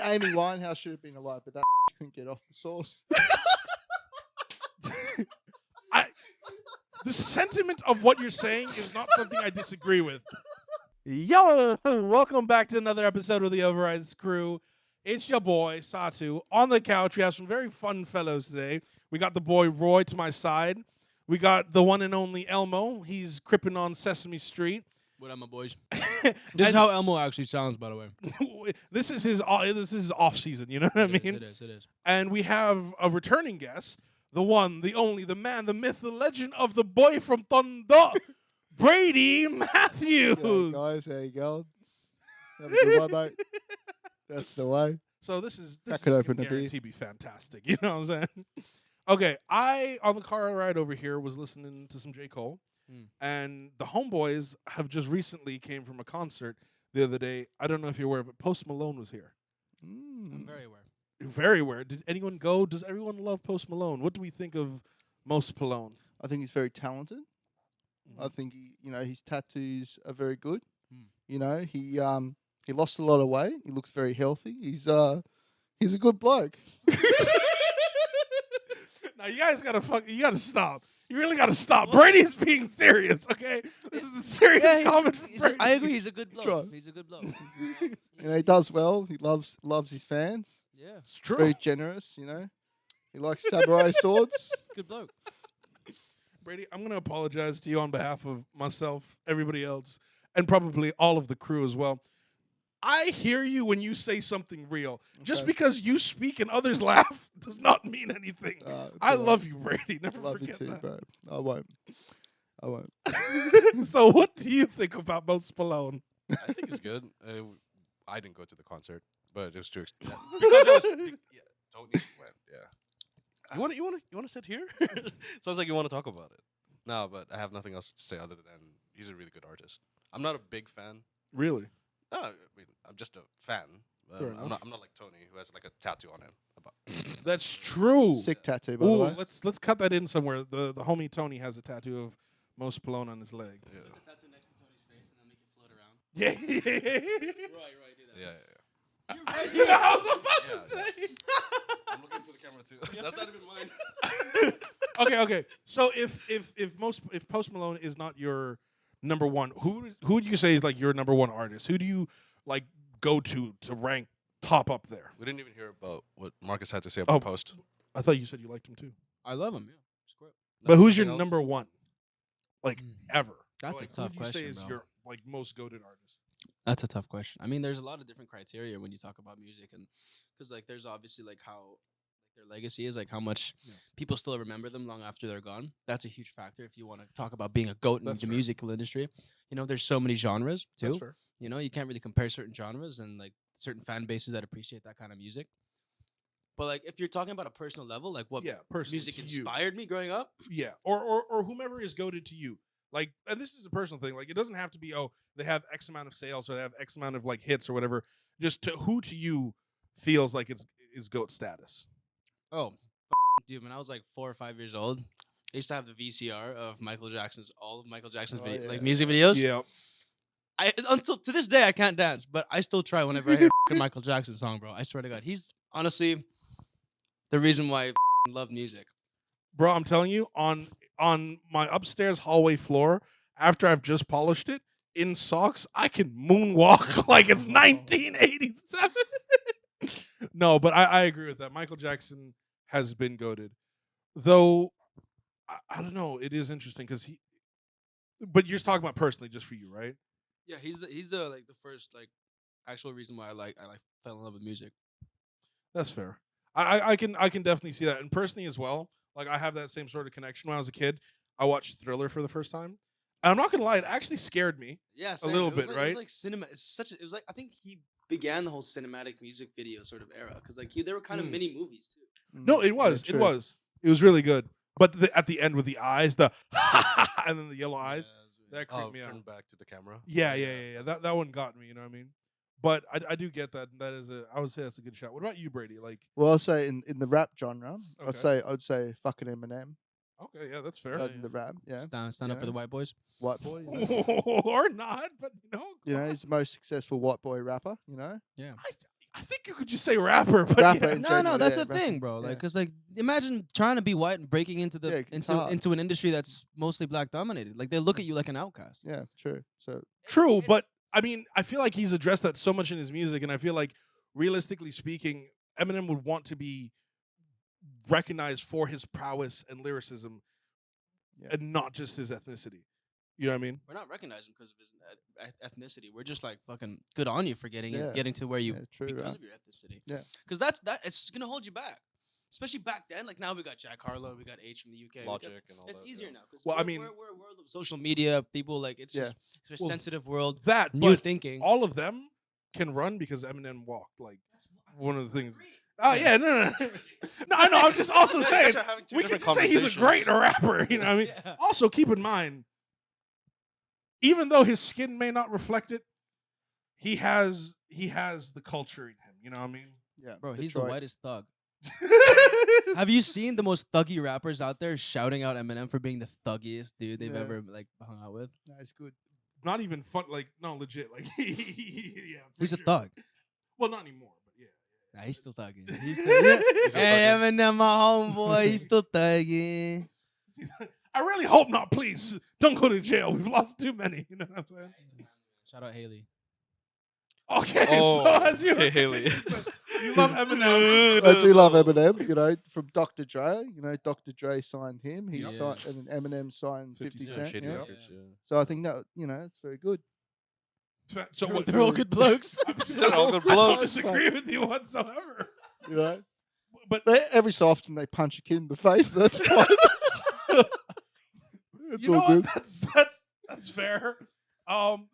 Amy Winehouse should have been alive, but that couldn't get off the sauce. The sentiment of what you're saying is not something I disagree with. Yo, welcome back to another episode of the OverRice crew. It's your boy, Satuye. On the couch, we have some very fun fellows today. We got the boy Roi to my side. We got the one and only ELMO. He's cripping on Sesame Street. What up, my boys? This is how ELMO actually sounds, by the way. This is his off season, you know what I mean? It is. And we have a returning guest, the one, the only, the man, the myth, the legend of the boy from Thunder, Brady Matthews. Yeah, guys, there you go. Have a good one, mate. That's the way. So this is could open a guarantee be fantastic. You know what I'm saying? Okay, I on the car ride over here was listening to some J. Cole, and the homeboys have just recently came from a concert the other day. I don't know if you're aware, but Post Malone was here. I'm very aware. Very aware. Did anyone go? Does everyone love Post Malone? What do we think of Most Malone? I think he's very talented. I think his tattoos are very good. You know, he lost a lot of weight. He looks very healthy. He's a good bloke. Now you guys you gotta stop. You really gotta stop. What? Brady's being serious, okay? This is a serious comment from Brady. I agree. He's a good bloke. Try. He's a good bloke. He does well. He loves his fans. Yeah, it's true. Very generous. He likes samurai swords. Good bloke. Brady, I'm gonna apologize to you on behalf of myself, everybody else, and probably all of the crew as well. I hear you when you say something real. Okay. Just because you speak and others laugh does not mean anything. I love you, Brady. Never forget you too, that. Bro. I won't. So what do you think about Most Malone? I think it's good. I didn't go to the concert, but just to because it was Tony went. Yeah. You want to sit here? Sounds like you want to talk about it. No, but I have nothing else to say other than he's a really good artist. I'm not a big fan. Really? No, I mean, I'm just a fan. I'm not like Tony, who has like a tattoo on him. That's true. Sick tattoo, by the way. Let's cut that in somewhere. The homie Tony has a tattoo of Most Malone on his leg. Yeah. Put the tattoo next to Tony's face and then make it float around. Yeah. Right, do that. Yeah. You're right. Yeah, I was about to say. I'm looking to the camera too. That's not even mine. Okay. So if Post Malone is not your number one, who would you say is like your number one artist? Who do you like go to rank top up there? We didn't even hear about what Marcus had to say about Post. I thought you said you liked him too. I love him. Yeah. But who's your number one? Like ever? That's a tough question. Who would you say is your like most goated artist? That's a tough question. I mean, there's a lot of different criteria when you talk about music, and because like there's obviously like how their legacy is, like how much people still remember them long after they're gone. That's a huge factor if you want to talk about being a goat in the musical industry. There's so many genres too. That's fair. You can't really compare certain genres and like certain fan bases that appreciate that kind of music. But like if you're talking about a personal level, like what music inspired me growing up? Yeah, or whomever is goated to you. Like, and this is a personal thing. Like, it doesn't have to be, they have X amount of sales or they have X amount of like hits or whatever. Just who to you feels like it's GOAT status. Oh, dude, when I was like 4 or 5 years old, I used to have the VCR of all of Michael Jackson's like music videos. Yeah. Until to this day, I can't dance, but I still try whenever I hear a Michael Jackson song, bro. I swear to God, he's honestly the reason why I love music. Bro, I'm telling you, on my upstairs hallway floor, after I've just polished it, in socks, I can moonwalk like it's 1987. No, but I agree with that. Michael Jackson has been goated. Though, I don't know. It is interesting because but you're talking about personally just for you, right? Yeah, he's the like the first like actual reason why I fell in love with music. That's fair. I can definitely see that. And personally as well, like I have that same sort of connection. When I was a kid, I watched Thriller for the first time. And I'm not gonna lie, it actually scared me. Yeah, a little bit, right? It was like cinema. It was like I think he began the whole cinematic music video sort of era because like there were kind of mini movies too. No, it was. Yeah, It was really good. But at the end with the eyes, and then the yellow eyes, that creeped me out. Turn back to the camera. Yeah. That one got me. You know what I mean? But I do get that. That is I would say that's a good shot. What about you, Brady? Like, well, I'll say in the rap genre, Okay. I'd say fucking Eminem. Okay, yeah, that's fair. In the rap, yeah. Stand up for the white boys. White boy. Or not, but He's the most successful white boy rapper. Yeah. I think you could just say rapper, but Rapper yeah. in No, general, that's yeah, the thing, rapper, bro. Like, yeah. cause like, imagine trying to be white and breaking into the Yeah, it's hard. into an industry that's mostly black dominated. Like, they look at you like an outcast. Yeah, true. So True, It's- but I mean, I feel like he's addressed that so much in his music, and I feel like, realistically speaking, Eminem would want to be recognized for his prowess and lyricism, Yeah. and not just his ethnicity. You know what I mean? we're not recognizing because of his ethnicity. We're just like fucking good on you for getting Yeah. getting to where you yeah, true. because Right? of your ethnicity. Yeah. Because that it's gonna hold you back, especially back then. Like now we got Jack Harlow, we got H from the UK. Logic and all It's that. easier now. Cause Well, I mean- we're a world of social media. People like it's Yeah. just it's a Well, sensitive world. That, New but thinking. all of them can run because Eminem walked. Like, one of the things. Oh yeah, no. No, I know. I'm just also You saying guys are having two we can different just say he's a great conversations. rapper. You know what I mean? Yeah. Also, keep in mind, even though his skin may not reflect it, he has the culture in him. You know what I mean? Yeah, Bro, he's the Detroit. whitest thug. Have you seen the most thuggy rappers out there shouting out Eminem for being the thuggiest dude they've Yeah. ever like hung out with? No, it's good. Not even fun. Like, no, legit. Like, yeah, for He's a sure. thug. Well, not anymore, but yeah. Nah, he's still thugging. He's still, He's still hey, thugging. Eminem, my homeboy, he's still thugging. I really hope not. Please don't go to jail. We've lost too many. You know what I'm saying? Shout out Haley. Okay, Oh, so as you hey, Haley. you love Eminem. I do love Eminem. You know, from Dr. Dre. You know, Dr. Dre signed him. He Yeah. signed, and then Eminem signed 50 50 Cent, Cent. Shady Yeah. Records, yeah. So I think that it's very good. So what? They're all good blokes. They're all good I don't blokes. disagree with you whatsoever. You know, But every so often they punch a kid in the face, but that's fine. It's you know all good. what? That's fair.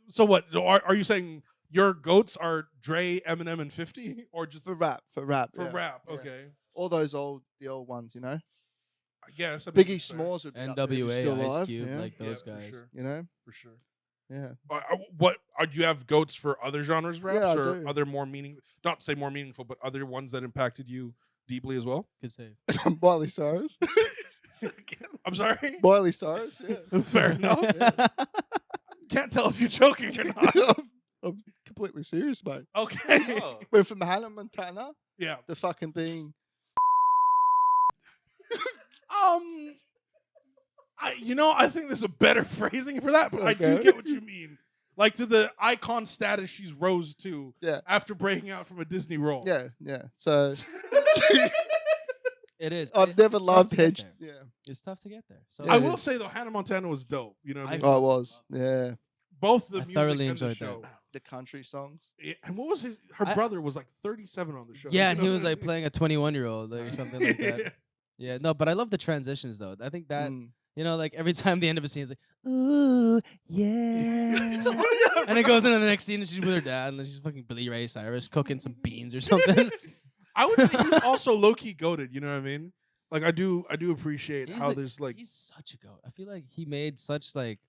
So what? Are you saying your goats are Dre, Eminem, and 50, or just For rap, for yeah. rap? Yeah. Okay, All those the old ones, you know. I guess. I mean, Biggie that's fair. Smalls would be up there if he's still NWA, Ice alive, Cube, yeah. like Yeah, those for guys. sure. You know, For sure. yeah. What do you have goats for other genres, raps, Yeah, I or do. other more not to say more meaningful, but other ones that impacted you deeply as well? Good save. Miley Cyrus. I'm sorry. Miley Cyrus. Yeah. Fair enough. Can't tell if you're joking or not. I'm completely serious, mate. Okay. Oh. We're from Hannah Montana. Yeah. The fucking being. I think there's a better phrasing for that, but I do Okay. get what you mean. Like to the icon status she's rose to Yeah. after breaking out from a Disney role. Yeah. So It is. I've never it's tough loved to get Hedge. there. Yeah. It's tough to get there. So Yeah, I it will is. say though, Hannah Montana was dope. You know what I mean? Oh, it was. Yeah. Both the I music thoroughly and the enjoyed that. show. The country songs. Yeah, and what was her I- brother was like 37 on the show. yeah, you and know he what was I like mean? playing a 21-year-old or something like that. Yeah, no, but I love the transitions though. I think that Mm. like every time the end of a scene is like, ooh, yeah. Oh, yeah, I And it forgot. goes into the next scene and she's with her dad and then she's fucking Billy Ray Cyrus cooking some beans or something. I would say he's also low key goated. You know what I mean? Like I do appreciate He's how like- there's like He's such a goat. I feel like he made such like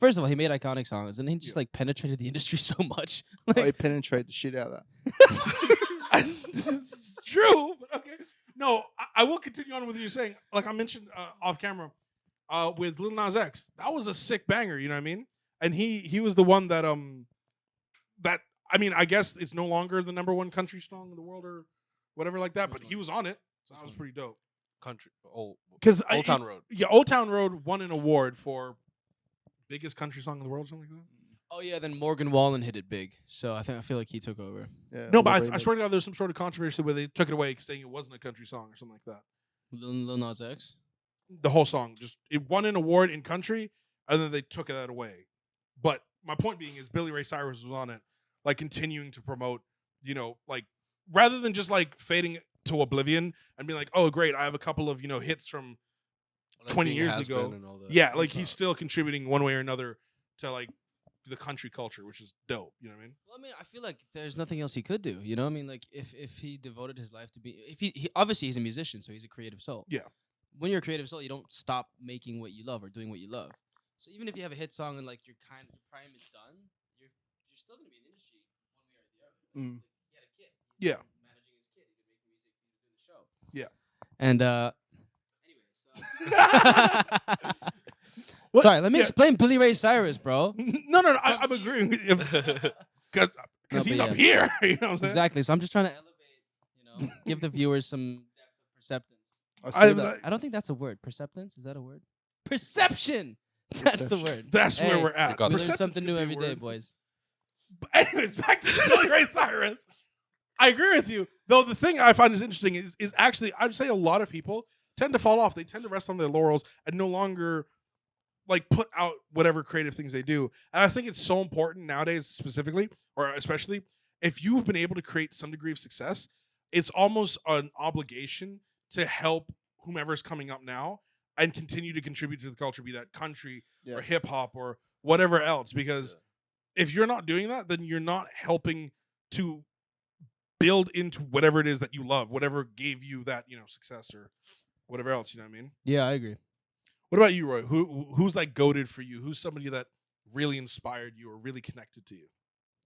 first of all, he made iconic songs and he just Yeah. like penetrated the industry so much. Oh, Like, he penetrated the shit out of that. it's true. But okay. No, I will continue on with what you're saying. Like I mentioned off camera, with Lil Nas X, that was a sick banger. You know what I mean? And he was the one that I mean, I guess it's no longer the #1 country song in the world or whatever like that, Which but he one? was on it, so Which that was one? pretty dope. Country, Old Old Town Road. Yeah, Old Town Road won an award for biggest country song in the world, something like that. oh yeah, then Morgan Wallen hit it big. So I feel like he took over. Yeah, No, all but the I swear to remix. God, there's some sort of controversy where they took it away, saying it wasn't a country song or something like that. Lil Nas X. The whole song, just it won an award in country, and then they took that away. But my point being is Billy Ray Cyrus was on it, like continuing to promote, like rather than just like fading to oblivion and being like, oh great, I have a couple of hits from Like 20 being years has-been ago. and all that. yeah, like he's still contributing one way or another to like the country culture, which is dope. You know what I mean? Well, I mean, I feel like there's nothing else he could do. You know, I mean, like if he devoted his life to be, if he obviously he's a musician, so he's a creative soul. Yeah. When you're a creative soul, you don't stop making what you love or doing what you love. So even if you have a hit song and like your prime is done, you're still gonna be in the industry one way or the other. Mm. He had a kid. Yeah. Managing his kid, he could make music, he could do the show. Yeah. And anyway, What? sorry, let me Yeah. explain Billy Ray Cyrus, bro. No, I'm agreeing with you. Because because No, he's but up yeah. here. You know what I'm saying? Exactly. So I'm just trying to elevate, give the viewers some depth of perceptance. I see that. I don't think that's a word. Perceptance? Is that a word? Perception. That's the word. That's where Hey, we're at. You got We learn Perceptions something could new be a every day, word. boys. But anyways, back to Billy Ray Cyrus. I agree with you. Though the thing I find is interesting is actually I'd say a lot of people tend to fall off. They tend to rest on their laurels and no longer like put out whatever creative things they do. And I think it's so important nowadays, specifically or especially if you've been able to create some degree of success, it's almost an obligation to help whomever's coming up now and continue to contribute to the culture, be that country Yeah. or hip hop or whatever else. Because if you're not doing that, then you're not helping to build into whatever it is that you love, whatever gave you that, success or whatever else, you know what I mean? Yeah, I agree. What about you, Roy? Who's like goated for you? Who's somebody that really inspired you or really connected to you?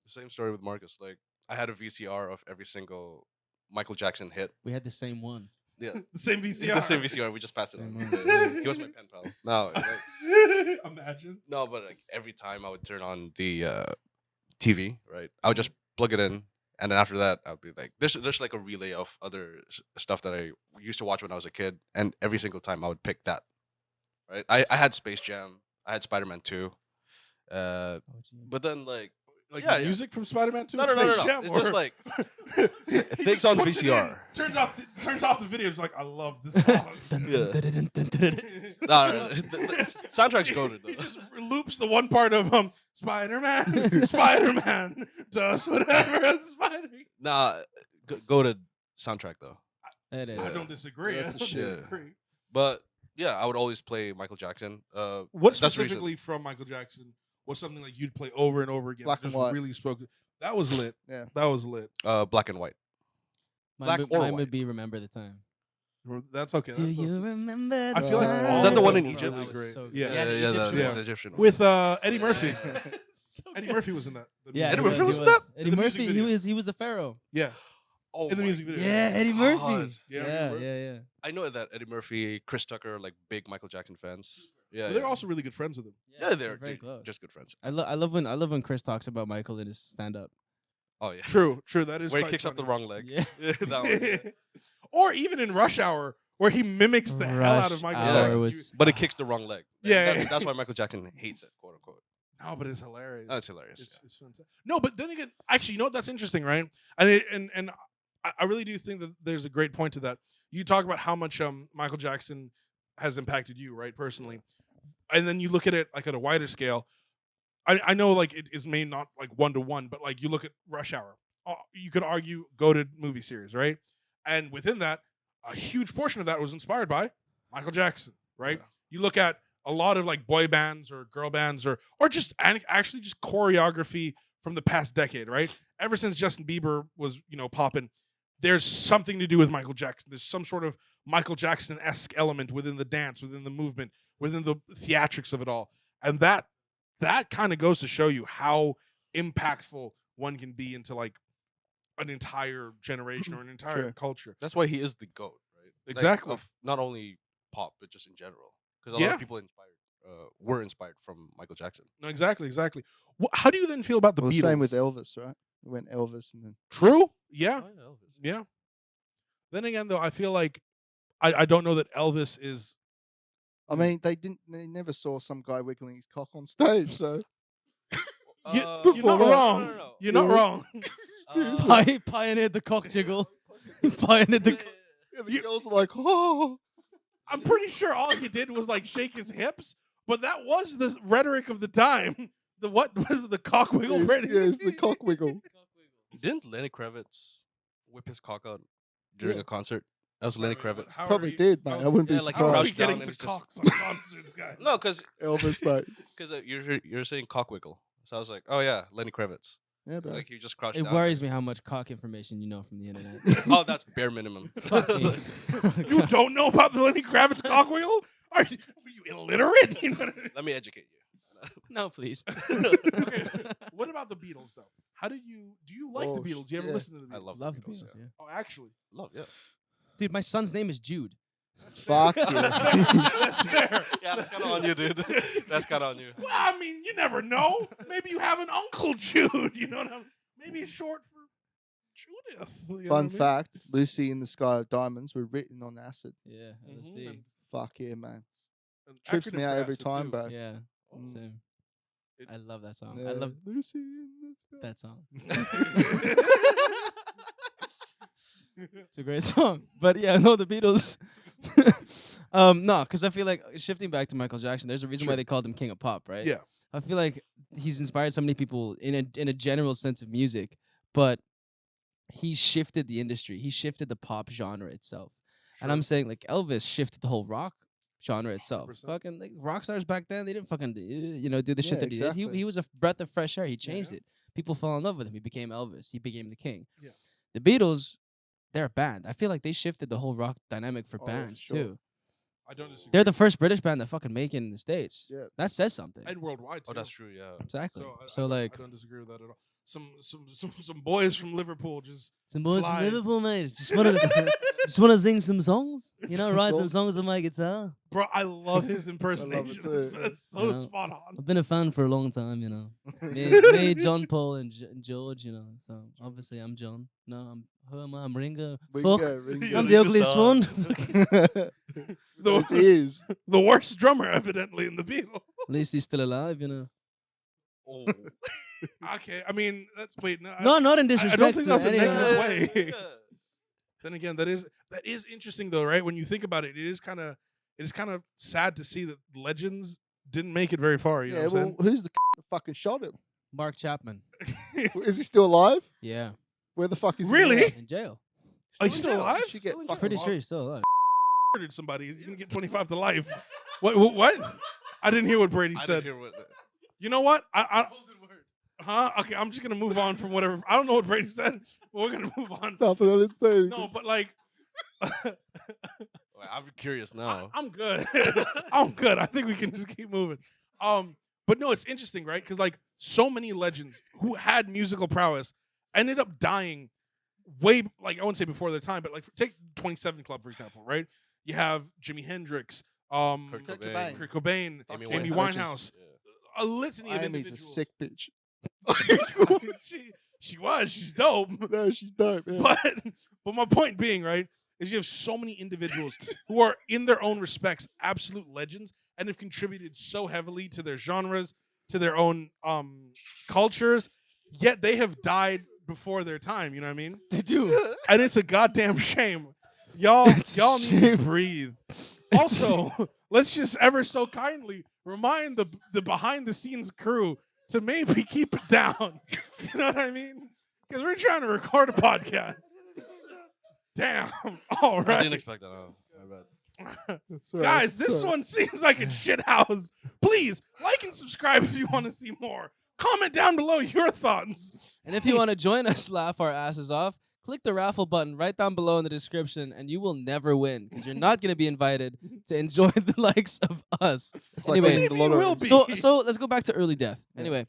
Same story with Marcus. Like I had a VCR of every single Michael Jackson hit. We had the same one. Yeah, The same VCR. the same VCR. We just passed it Same on. one. Yeah, he was my pen pal. No, like, Imagine. no, but like every time I would turn on the TV, right? I would just plug it in, and then after that, I would be like, there's like a relay of other stuff that I used to watch when I was a kid, and every single time I would pick that. Right? I had Space Jam, I had Spider-Man 2, but then like Like Yeah, the yeah. music from Spider-Man 2? no. It's just like things on Puts it in, VCR. turns off the video. It's like, I love this song. No, the soundtrack's goated He though. just loops the one part of Spider-Man. Spider-Man does whatever. Spider. Nah, goated soundtrack though. It is. I don't disagree. That's I the don't shit. disagree. But yeah, I would always play Michael Jackson. What that's the reason. specifically from Michael Jackson was something like you'd play over and over again? Black that and just white. Really spoke. That was lit. Yeah. That was lit. Black and white. Mine, or mine white. would be Remember the Time. That's okay. Do That's you remember I the feel like time? all Is that the of one them in were Egypt? really That was great. so good. Yeah. Yeah, the Egyptian yeah. one. The Egyptian one. With Eddie Murphy. So Eddie good. Murphy was in that. The Yeah, music Eddie video. Murphy was in that? Eddie In the music Murphy, video. he was the pharaoh. Yeah. Oh In the my music video. Yeah, Eddie Murphy. God. Yeah. Yeah, Eddie yeah, yeah. I know that Eddie Murphy, Chris Tucker, are like big Michael Jackson fans. Yeah, Well, they're yeah. also really good friends with him. Yeah, they're very close. just good friends. I love when Chris talks about Michael in his stand up. Oh yeah, True. That is where he quite kicks up the funny. wrong leg. Yeah. That one, yeah. Or even in Rush Hour, where he mimics the hell out of Rush Michael Hour Jackson. was- But it kicks the wrong leg. Yeah, yeah. That's why Michael Jackson hates it, quote unquote. No, but it's hilarious. That's hilarious. It's fantastic. No, but then again, actually, you know what? That's interesting, right? And I really do think that there's a great point to that. You talk about how much Michael Jackson has impacted you, right, personally, and then you look at it like at a wider scale. I know like it is may not like 1-to-1, but like you look at Rush Hour, you could argue goated movie series, right? And within that, a huge portion of that was inspired by Michael Jackson, right? Yeah. You look at a lot of like boy bands or girl bands or just actually just choreography from the past decade, right? Ever since Justin Bieber was, popping, there's something to do with Michael Jackson. There's some sort of Michael Jackson-esque element within the dance, within the movement, within the theatrics of it all. And that kind of goes to show you how impactful one can be into like an entire generation or an entire Sure. culture. That's why he is the GOAT, right? Like, Exactly. of not only pop, but just in general. Because a lot Yeah. of people were inspired from Michael Jackson. No, exactly. How do you then feel about the Well, Beatles? same with Elvis, right? We went Elvis and then True. Yeah. Oh, yeah, Elvis. Yeah. Then again, though, I feel like I don't know that Elvis is. I mean, they never saw some guy wiggling his cock on stage, so You're Before not that. wrong. No. You're not Yeah. wrong. Pioneered the cock jiggle. Pioneered the. yeah, the girls are like, oh, I'm pretty sure all he did was like shake his hips, but that was the rhetoric of the time. What was it, the cock wiggle? yes, yes, the cock wiggle. Didn't Lenny Kravitz whip his cock out during Yeah. a concert? That was Lenny Kravitz. How are Probably you- did, mate. I wouldn't Yeah, be like How are we surprised. crouched down getting and to it's just- cocks on concerts, guys? No, because Elvis, mate. you're saying cock wiggle. So I was like, oh yeah, Lenny Kravitz. Yeah, bro. Like he just crouched It down. worries me how much cock information you know from the internet. Oh, that's bare minimum. You don't know about the Lenny Kravitz cock wiggle? Are you illiterate? You know what I mean? Let me educate you. No, please. Okay. What about the Beatles, though? Do you like the Oh, Beatles? Do you ever yeah. listen to the I Beatles? love Love the Beatles, Beatles, yeah. Oh, actually. Yeah. Dude, my son's name is Jude. Fuck That's yeah. fair. Yeah, that's kind of on you, dude. That's kind of on you. Well, I mean, you never know. Maybe you have an Uncle Jude. You know what I mean? Maybe it's short for Judith. You know Fun what I mean? fact: Lucy in the Sky of Diamonds were written on acid. Yeah, Mhm, LSD. and Fuck yeah, man. an Trips acronym me for out every acid, time, too. bro. Yeah, Mm. same. It- I love that song. Yeah, I love Lucy in the Sky. that song. It's a great song. But yeah, no, the Beatles. No, because I feel like shifting back to Michael Jackson, there's a reason why Sure. they called him King of Pop, right? Yeah. I feel like he's inspired so many people in a general sense of music, but he shifted the industry. He shifted the pop genre itself. And I'm saying like Elvis shifted the whole rock genre itself. 100%. Fucking like rock stars back then, they didn't fucking do the shit Yeah, that he did. exactly. He was a breath of fresh air. He changed Yeah. it. People fell in love with him. He became Elvis. He became the king. Yeah. The Beatles, they're a band. I feel like they shifted the whole rock dynamic for Oh, bands sure. too. I don't disagree. They're the first British band that fucking make it in the States. Yeah. That says something. and worldwide, Oh, too. that's true. Yeah. Exactly. So, I Like don't disagree with that at all. Some boys from Liverpool just some boys fly. from Liverpool, mate. Just wanna sing some songs. You know, Some write some songs. songs on my guitar. bro. I love his impersonation. too. That's so You know, spot on. I've been a fan for a long time, you know. Me, John Paul, and George, you know. So obviously I'm John. No, who am I? I'm Ringo. Fuck. Ringo. I'm the Ringo ugliest Starr. one. Those ears. The worst drummer, evidently, in the Beatles. At least he's still alive, you know. Oh. Okay, I mean, that's wait. No, No, not in I disrespect. don't think to that's a anyone negative else. way. Then again, that is interesting though, right? When you think about it, it is kind of sad to see that legends didn't make it very far. You Yeah, know what well, I'm who's the that fucking shot him? Mark Chapman. saying? Is he still alive? Yeah. Where the fuck is he? Really? now? In jail. Are you still alive? She get fucking Pretty sure he's still alive. Murdered somebody. He's gonna get 25 to life. What? I didn't hear what Brady I said. didn't hear what. You know what? Huh? Okay, I'm just gonna move on from whatever. I don't know what Brady said, but we're gonna move on. Nothing. I didn't say anything. No, but like, Wait, I'm curious now. I'm good. I'm good. I think we can just keep moving. But no, it's interesting, right? Because like so many legends who had musical prowess ended up dying way, like I wouldn't say before their time, but like take 27 Club for example, right? You have Jimi Hendrix, Kurt Kurt Cobain. Kurt Cobain, Amy Amy Winehouse. Winehouse, Yeah. a litany of Amy's a individuals. sick bitch. She's dope. No, she's dope. Yeah. But my point being, right, is you have so many individuals who are in their own respects absolute legends and have contributed so heavily to their genres, to their own cultures, yet they have died before their time, you know what I mean? They do. And it's a goddamn shame. Y'all It's a need to shame. breathe. Also, let's just ever so kindly remind the behind the scenes crew to maybe keep it down. You know what I mean? Because we're trying to record a podcast. Damn. All I right. didn't expect that. Oh, my bad. Sorry, Guys, this sorry. one seems like a shit house. Please like and subscribe if you want to see more. Comment down below your thoughts. And if you want to join us laugh our asses off, click the raffle button right down below in the description, and you will never win because you're not going to be invited to enjoy the likes of us. It's like Anyway, winning the Maybe you lottery. will be. So let's go back to early death. Anyway,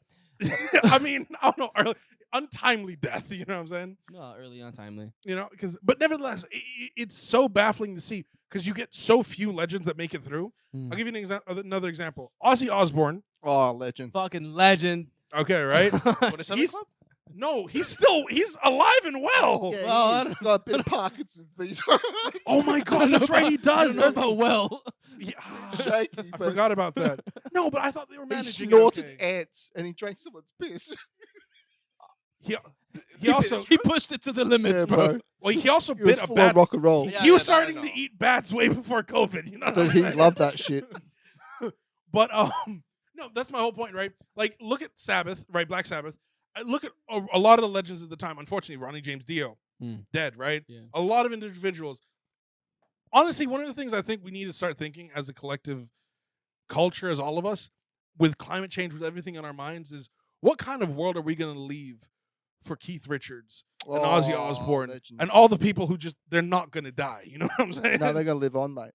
I mean, I don't know, untimely death. You know what I'm saying? no, early untimely. You know, but nevertheless, it's so baffling to see because you get so few legends that make it through. Hmm. I'll give you another example. Ozzy Osbourne. Oh, legend. Fucking legend. Okay, right? 27 He's- Club? No, he's alive and well. Yeah, Well, he's got a bit of Parkinson's, but he's alright. Oh my God, that's right. He does. That's doesn't he? well. Yeah, Shaky, I but forgot about that. No, but I thought they were he managing. snorted it okay. ants and he drank someone's piss. He also he pushed it to the limits, Yeah, bro. well he also He was bit a full on bat. rock and roll. Yeah, He was that I starting to know. eat bats way before COVID. You know what But I'm he saying? loved that shit. But no, that's my whole point, right? Like, look at Sabbath, right? Black Sabbath. Look at a lot of the legends at the time. Unfortunately, Ronnie James Dio, dead, right? Yeah. A lot of individuals. Honestly, one of the things I think we need to start thinking as a collective culture, as all of us, with climate change, with everything on our minds, is what kind of world are we going to leave for Keith Richards and Ozzy Oh, Osbourne legend. and all the people who just they're not going to die? You know what I'm saying? No, they're gonna live on, mate.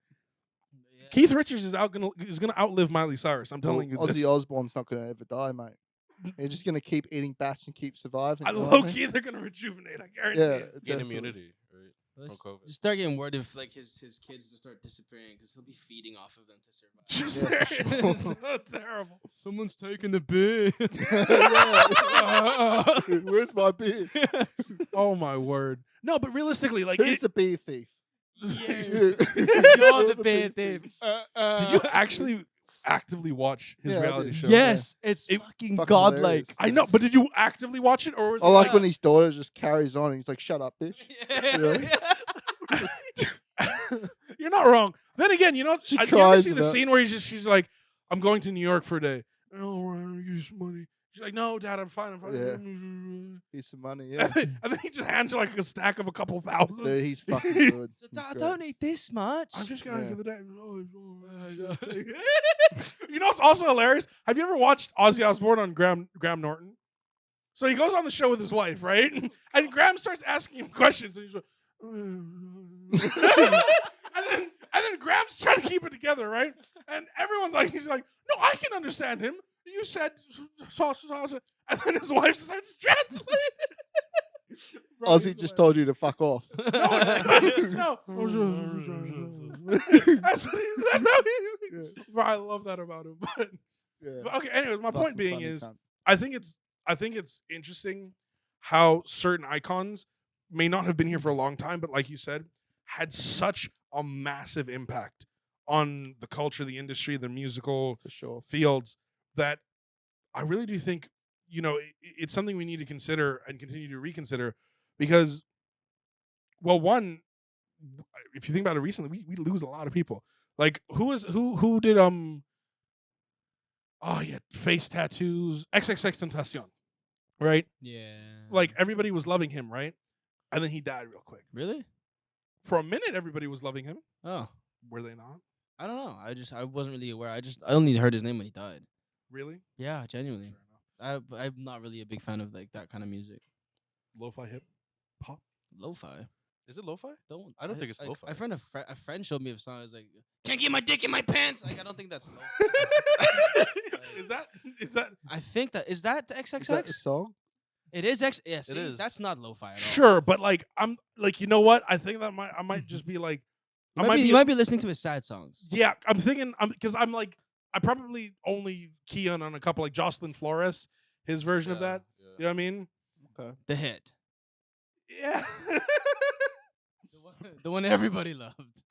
Keith Richards is gonna outlive Miley Cyrus. I'm telling you Ozzy this. Osbourne's not gonna ever die, mate. They're just gonna keep eating bats and keep surviving. I you know low what I mean? key they're gonna rejuvenate. I guarantee Yeah, it. Gain definitely. immunity, right? from COVID. Just start getting word if like his kids just start disappearing because he'll be feeding off of them to survive. Just Yeah, there. for It's so terrible. Someone's taking the beer. Where's my beer? Oh my word. No, but realistically, like, Who's the beer thief? You're the beer thief. did you actually actively watch his Yeah, I reality did. show? Yes, it's It- fucking Fucking godlike. I know, but did you actively watch it, or was I it like when his daughter just carries on and he's like, shut up, bitch. You're not wrong. Then again, you know, She you ever cries see the about- scene where she's like, I'm going to New York for a day. Oh, Ryan, I use money. She's like, no, Dad, I'm fine. Here's some money, And, yeah. then he just hands her like a stack of a couple thousand. Dude, he's fucking good. He's I great. don't need this much. I'm just going Yeah. for the day. You know what's also hilarious? Have you ever watched Ozzy Osbourne on Graham Norton? So he goes on the show with his wife, right? And Graham starts asking him questions, and he's like, and then Graham's trying to keep it together, right? And everyone's like, he's like, no, I can understand him. You said sauce, and then his wife starts translating. Bro, Ozzy he's just hilarious. told you to fuck off. No. That's how he. Bro, I love that about him. Yeah. But okay, anyways, my point Fucking being funny is, cunt. I think it's interesting how certain icons may not have been here for a long time, but like you said, had such a massive impact on the culture, the industry, the musical For sure. fields that I really do think, you know, it's something we need to consider and continue to reconsider because, well, one, if you think about it recently, we lose a lot of people. Like who did oh yeah, face tattoos, XXXTentacion, right? Yeah. Like everybody was loving him, right? And then he died real quick. Really? For a minute, everybody was loving him. Oh, Were they not? I don't know. I wasn't really aware. I only heard his name when he died. Really? Yeah, genuinely. Fair enough. I'm not really a big fan of like that kind of music. Lo-fi hip hop. Lo-fi. Is it lo-fi? I don't think it's lo-fi. A friend showed me a song. I was like, "Can't get my dick in my pants." Like, I don't think that's lo-fi. Is that I think that is that the Is that XXX. the song? It is X. Yeah, It see, is. that's not lo-fi at all. sure? But like I'm like, you know what? I think that I might just be like You might be listening to his sad songs. Yeah, I'm thinking because I'm like I probably only key on a couple like Jocelyn Flores, his version of that. You know what I mean? Okay. The hit, Yeah. the one everybody loved.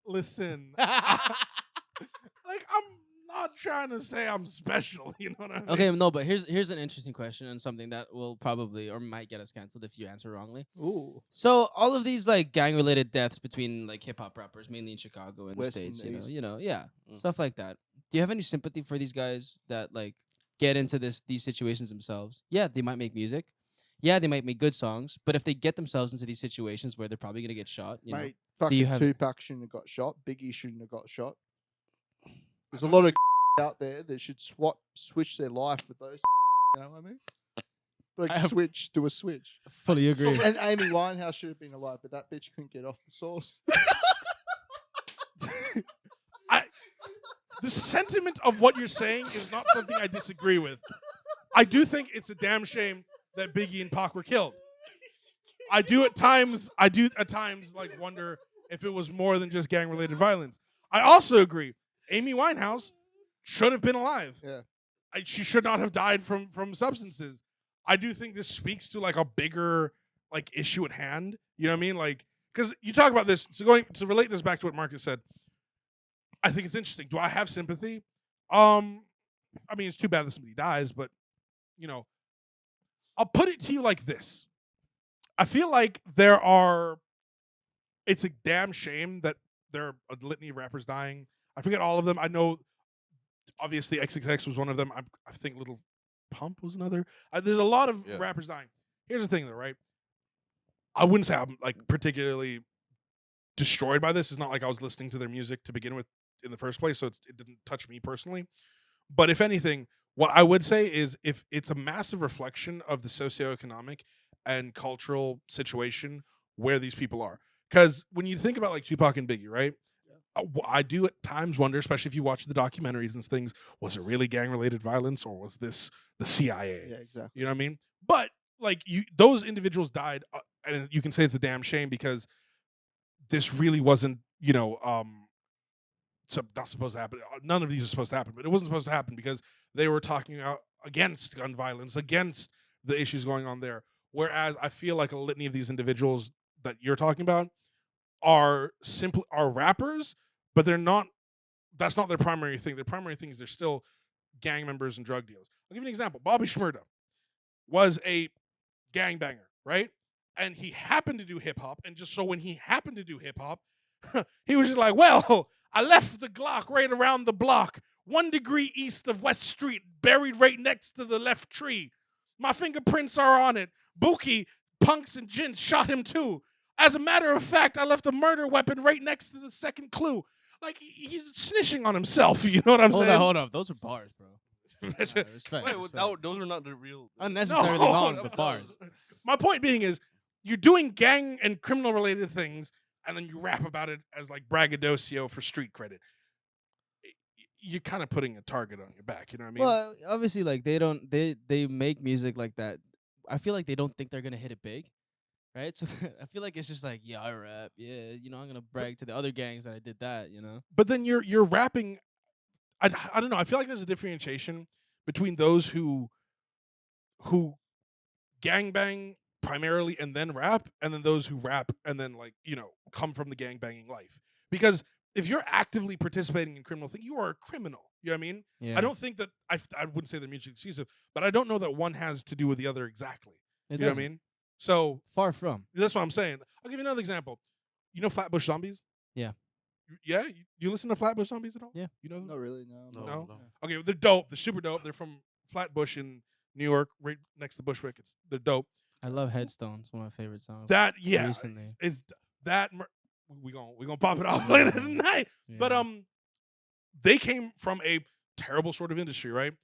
Listen, like I'm not trying to say I'm special. You know what I mean? Okay, no, but here's an interesting question and something that will probably or might get us canceled if you answer wrongly. Ooh. So all of these like gang related deaths between like hip hop rappers, mainly in Chicago and West the States, and East. yeah, Mm. stuff like that. Do you have any sympathy for these guys that like get into these situations themselves? Yeah, they might make music. Yeah, they might make good songs, but if they get themselves into these situations where they're probably gonna get shot, you know, Mate, fucking you have- Tupac shouldn't have got shot. Biggie shouldn't have got shot. There's a lot of out there that should switch their life with those. You know what I mean? Like I have- do a switch. fully agree. And Amy Winehouse should have been alive, but that bitch couldn't get off the sauce. The sentiment of what you're saying is not something I disagree with. I do think it's a damn shame that Biggie and Pac were killed. I do at times like wonder if it was more than just gang related violence. I also agree. Amy Winehouse should have been alive. Yeah. She should not have died from substances. I do think this speaks to like a bigger like issue at hand. You know what I mean? Like, because you talk about this. So going to relate this back to what Marcus said, I think it's interesting. Do I have sympathy? I mean, it's too bad that somebody dies, but you know, I'll put it to you like this. I feel like it's a damn shame that there are a litany of rappers dying. I forget all of them. I know, obviously, XXX was one of them. I think Little Pump was another. There's a lot of rappers dying. Here's the thing, though, right? I wouldn't say I'm like particularly destroyed by this. It's not like I was listening to their music to begin with in the first place, so it didn't touch me personally. But if anything, what I would say is if it's a massive reflection of the socioeconomic and cultural situation where these people are. Because when you think about like Tupac and Biggie, right? I do at times wonder, especially if you watch the documentaries and things, was it really gang-related violence or was this the CIA? Yeah, exactly. You know what I mean? But like those individuals died, and you can say it's a damn shame because this really wasn't, not supposed to happen. None of these are supposed to happen, but it wasn't supposed to happen because they were talking out against gun violence, against the issues going on there. Whereas I feel like a litany of these individuals that you're talking about are rappers, but they're not. That's not their primary thing. Their primary thing is they're still gang members and drug dealers. I'll give you an example. Bobby Shmurda was a gangbanger, right? And he happened to do hip hop, and just so when he happened to do hip hop, he was just like, well, I left the Glock right around the block, 1 degree east of West Street, buried right next to the left tree. My fingerprints are on it. Buki, punks, and gins shot him too. As a matter of fact, I left a murder weapon right next to the second clue. Like, he's snitching on himself, you know what I'm saying? Hold up. Those are bars, bro. Respect. Wait, respect. those are not the real. Unnecessarily long, but bars. My point being is, you're doing gang and criminal related things, and then you rap about it as like braggadocio for street credit. You're kind of putting a target on your back. You know what I mean? Well, obviously, like they make music like that. I feel like they don't think they're gonna hit it big, right? So I feel like it's just like, yeah, I rap, yeah, I'm gonna brag to the other gangs that I did that, But then you're rapping. I don't know. I feel like there's a differentiation between those who gangbang primarily and then rap, and then those who rap and then come from the gangbanging life. Because if you're actively participating in criminal things, you are a criminal. You know what I mean? Yeah. I don't think that I wouldn't say they're mutually exclusive, but I don't know that one has to do with the other exactly. You know what I mean? So far from. that's what I'm saying. I'll give you another example. You know Flatbush Zombies? Yeah. Yeah? You listen to Flatbush Zombies at all? Yeah. You know them? Not really, no. No? Okay, they're dope. They're super dope. They're from Flatbush in New York, right next to Bushwick. They're dope. I love Headstones, one of my favorite songs. That recently. is that we gonna pop it off later tonight. Yeah. But they came from a terrible sort of industry, right?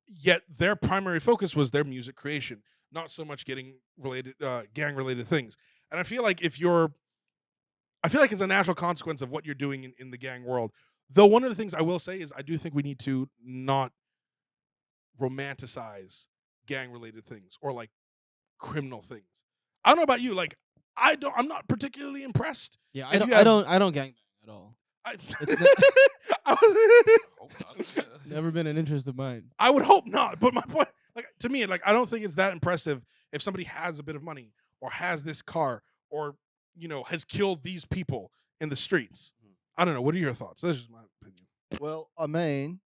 Yet their primary focus was their music creation, not so much getting related gang related things. And I feel like it's a natural consequence of what you're doing in the gang world. Though one of the things I will say is I do think we need to not romanticize gang related things or like criminal things. I don't know about you, like I'm not particularly impressed. Yeah, if I don't gangbang at all. It's never been an interest of mine. I would hope not, but my point, to me, I don't think it's that impressive if somebody has a bit of money or has this car or has killed these people in the streets. I don't know. What are your thoughts? That's just my opinion. Well, I mean,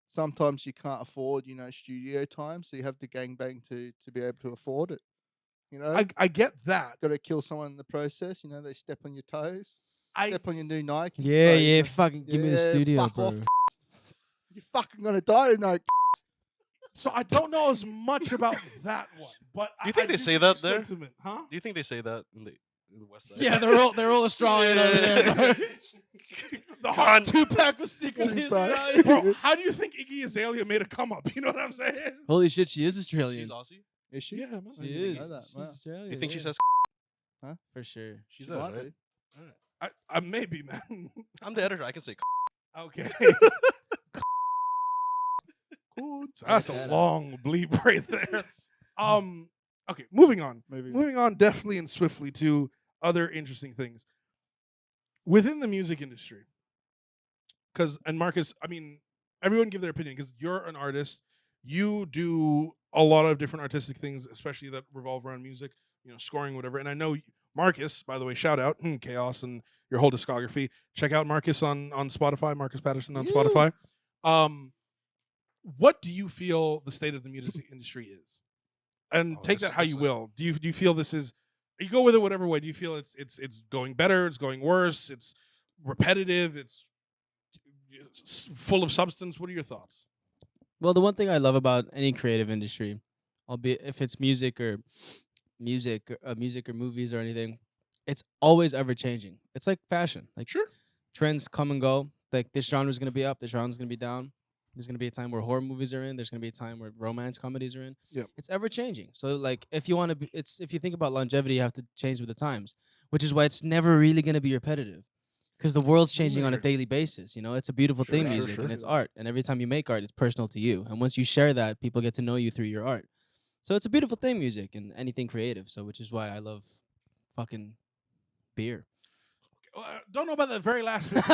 sometimes you can't afford, studio time, so you have to gangbang to be able to afford it. I get that. Got to kill someone in the process. They step on your toes. Step on your new Nike. Yeah, fucking give me the studio, fuck bro. off. You're fucking gonna die tonight. So I don't know as much about that one, but Do you think they say get that your there? sentiment, huh? Do you think they say that in the West Side? Yeah, they're all Australian over there, bro. The hard Tupac was sick in his right. bro. How do you think Iggy Azalea made a come up? You know what I'm saying? Holy shit, she is Australian. She's Aussie. Is she? Yeah, man. I She didn't is. know that. She's Wow. Australian. You think she yeah. says? For sure. She She says, might right? be. I maybe, man. I'm the editor. I can say. Okay. Cool. So that's Check a that long bleep right there. Okay, moving on. Moving on deftly and swiftly to other interesting things. Within the music industry, and Marcus, I mean, everyone give their opinion because you're an artist. You do a lot of different artistic things, especially that revolve around music, scoring, whatever. And I know Marcus, by the way, shout out Chaos and your whole discography. Check out Marcus on Spotify, Markus Paterson on Spotify. What do you feel the state of the music industry is? And take that how you will. Do you feel this is? You go with it whatever way. Do you feel it's going better? It's going worse? It's repetitive? It's full of substance? What are your thoughts? Well, the one thing I love about any creative industry, albeit if it's music or movies or anything, it's always ever changing. It's like fashion. Like Sure. trends come and go. Like this genre is gonna be up, this genre is gonna be down. There's gonna be a time where horror movies are in. There's gonna be a time where romance comedies are in. Yep. It's ever changing. So like if you want to, if you think about longevity, you have to change with the times, which is why it's never really gonna be repetitive, because the world's changing on a daily basis. It's a beautiful thing, Sure, music, sure. and it's art. And every time you make art, it's personal to you. And once you share that, people get to know you through your art. So it's a beautiful thing, music and anything creative. So which is why I love fucking beer. don't know about that very last bit.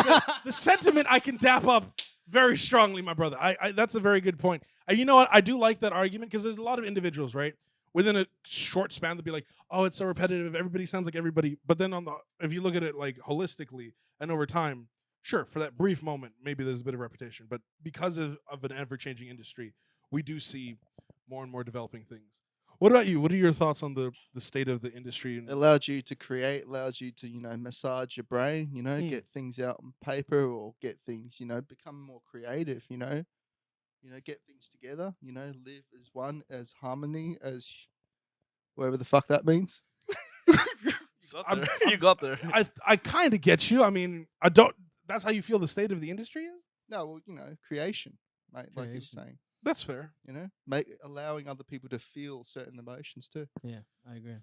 The sentiment I can dap up very strongly, my brother. I that's a very good point. You know what? I do like that argument because there's a lot of individuals, right? Within a short span, they'll be like, "Oh, it's so repetitive. Everybody sounds like everybody." But then if you look at it like holistically and over time, sure, for that brief moment, maybe there's a bit of repetition. But because of an ever-changing industry, we do see more and more developing things. What about you? What are your thoughts on the state of the industry? It allows you to create, allows you to, massage your brain, get things out on paper or get things, become more creative, get things together, live as one, as harmony, as whatever the fuck that means. You got there. I kind of get you. I mean, I don't. That's how you feel the state of the industry is? No, well, creation, mate, like you were saying. That's fair. Allowing other people to feel certain emotions too. Yeah, I agree.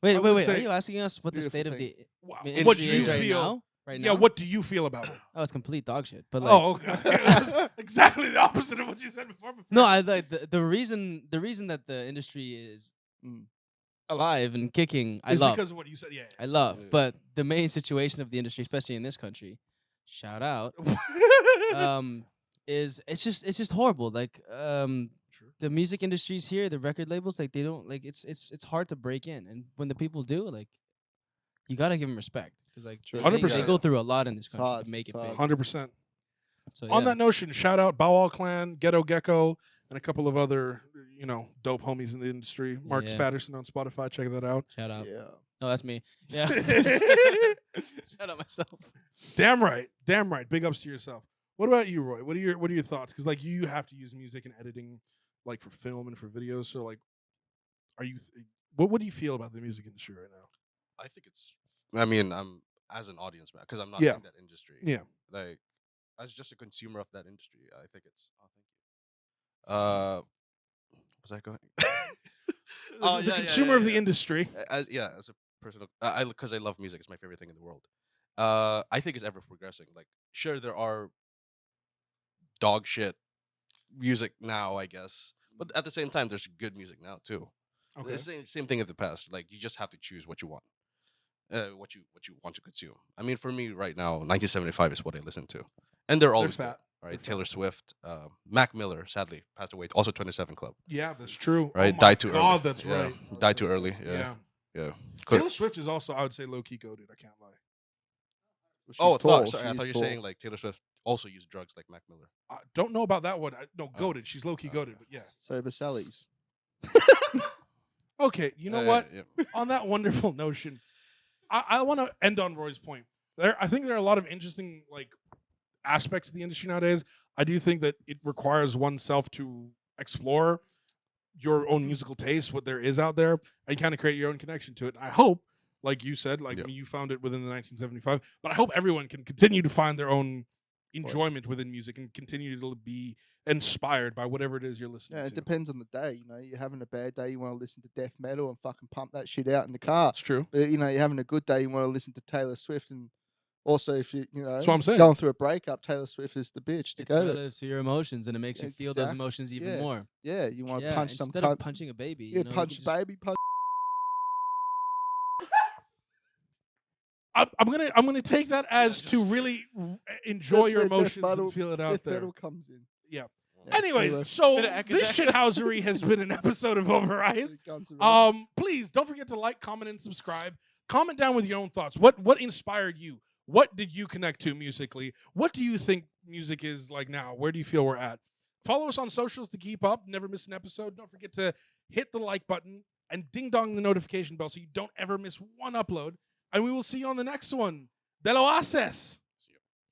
Wait. Are you asking us what the state of the industry what do you is right feel? now? Right Yeah, now? what do you feel about it? Oh, it's complete dog shit. But like, Oh, okay. Exactly the opposite of what you said before. no, I like the reason that the industry is alive and kicking. I It's love because of what you said. Yeah. I love, but the main situation of the industry, especially in this country, shout out, is it's just horrible. Like, the music industries here, the record labels, like they don't like it's hard to break in, and when the people do, like, you gotta give them respect because like they 100%. go through a lot in this country hard, to make it it's big. 100%. So On yeah. that notion, shout out Bow Clan, Ghetto Gecko, and a couple of other, dope homies in the industry. Markus Yeah. Paterson on Spotify. Check that out. Shout out. Yeah. No, that's me. Yeah. Shout out myself. Damn right. Big ups to yourself. What about you, Roy? What are your thoughts? Because like you have to use music and editing, like for film and for videos. So like, are you? What do you feel about the music industry right now? I think it's. I mean, I'm as an audience man because I'm not Yeah. in that industry. Yeah. Like, as just a consumer of that industry, I think it's. Oh, thank you. Was I going? As a consumer of the industry, As a personal, because I love music. It's my favorite thing in the world. I think it's ever progressing. Like, sure, there are dog shit music now, I guess, but at the same time, there's good music now too. okay. The same thing of the past. Like, you just have to choose what you want, what you want to consume. I mean, for me right now, 1975 is what I listen to, and they're always fat. good, right? Taylor Swift, Mac Miller, sadly passed away. Also, 27 Club, Yeah, that's true. right? Oh my Died too God, early. that's Yeah. right. Died too early. Yeah. Yeah. Taylor Swift is also, I would say, low key goated. I can't lie. Well, Oh, she's tall. sorry. I She's thought you were tall. saying like Taylor Swift also used drugs like Mac Miller. I don't know about that one. No, goated. She's low key Okay. goated, but yeah. Sober Sally's. Okay, you know what? On that wonderful notion, I want to end on Roy's point. I think there are a lot of interesting aspects of the industry nowadays. I do think that it requires oneself to explore your own musical taste, what there is out there, and kind of create your own connection to it. I hope, like you said, Yeah. you found it within the 1975, but I hope everyone can continue to find their own enjoyment within music and continue to be inspired by whatever it is you're listening Yeah, to. it depends on the day. You're having a bad day, you want to listen to death metal and fucking pump that shit out in the car. It's true. But you're having a good day, you want to listen to Taylor Swift, and also if That's what I'm saying. going through a breakup, Taylor Swift is the bitch to It's go to. relative to your emotions, and it makes you feel those Exactly. emotions even Yeah. more. Yeah, you want to Yeah, punch some instead of cunt. punching a baby. Yeah, you know, punch you can baby, punch. I'm gonna take that as to really enjoy That's your where death emotions metal- and feel it out Death there. metal comes in. Yeah. Yeah, Anyway, anyway. so Bit of this shithousery has been an episode of OverRice. Guns N' Roses. Please don't forget to like, comment, and subscribe. Comment down with your own thoughts. What inspired you? What did you connect to musically? What do you think music is like now? Where do you feel we're at? Follow us on socials to keep up. Never miss an episode. Don't forget to hit the like button and ding dong the notification bell so you don't ever miss one upload. And we will see you on the next one. De lo haces.